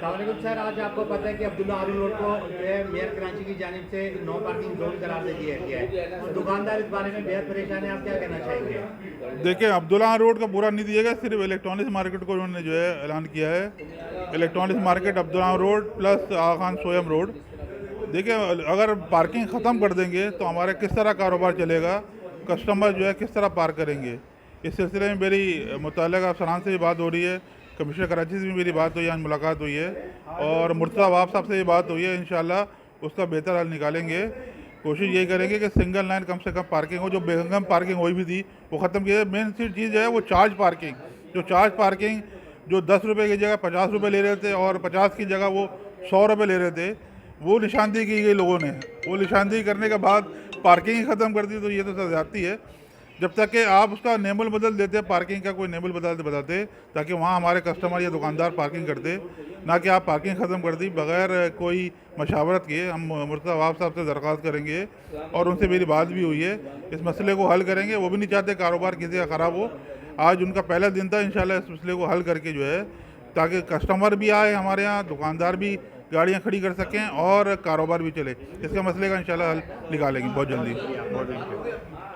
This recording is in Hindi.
अस्सलामुअलैकुम सर, आज आपको पता है कि अब्दुल्ला हारून रोड को जो है मेयर कराची की जानिब से नो पार्किंग जोन करार दे दिया गया है। तो दुकानदार इस बारे में बेहद परेशान है, आप क्या कहना चाहेंगे? देखिए, अब्दुल्ला रोड का पूरा नहीं दिएगा, सिर्फ इलेक्ट्रॉनिक्स मार्केट को उन्होंने जो है ऐलान किया है। Electronics market, Abdullah road plus Aga Khan Soyam road. देखिए, अगर पार्किंग ख़त्म कर देंगे तो हमारे किस तरह कारोबार चलेगा, कस्टमर जो है किस तरह पार करेंगे। इस सिलसिले में मेरी मुतल्लिक़ अफसरान से भी बात हो रही है, कमिश्नर कराची से भी मेरी बात हुई है, आज मुलाकात हुई है, और मुर्तज़ा वाब साहब से भी बात हुई है। इंशाल्लाह उसका बेहतर हल निकालेंगे। कोशिश यही करेंगे कि सिंगल लाइन कम से कम पार्किंग हो। जो बेगम पार्किंग हुई भी थी वो ख़त्म की जाए। मेन चीज़ जो है वो चार्ज पार्किंग, जो 10 रुपये की जगह 50 रुपये ले रहे थे और 50 की जगह वो 100 रुपये ले रहे थे, वो निशानदेही की गई लोगों ने। वो निशानदेही करने के बाद पार्किंग ही ख़त्म कर दी, तो ये तो ज़्यादती है। जब तक कि आप उसका नेमल बदल देते, पार्किंग का कोई नेमल बताते, ताकि वहाँ हमारे कस्टमर या दुकानदार पार्किंग करते, ना कि आप पार्किंग ख़त्म कर दी बग़ैर कोई मशावरत किए। हम मुर्तज़ा वाब साहब से दरख्वास्त करेंगे और उनसे मेरी बात भी हुई है, इस मसले को हल करेंगे। वो भी नहीं चाहते कारोबार किसी का ख़राब हो। आज उनका पहला दिन था, इंशाल्लाह इस मसले को हल करके जो है, ताकि कस्टमर भी आए हमारे यहाँ, दुकानदार भी गाड़ियाँ खड़ी कर सकें और कारोबार भी चले। इसका मसले का इंशाल्लाह हल निकालेंगे बहुत जल्दी।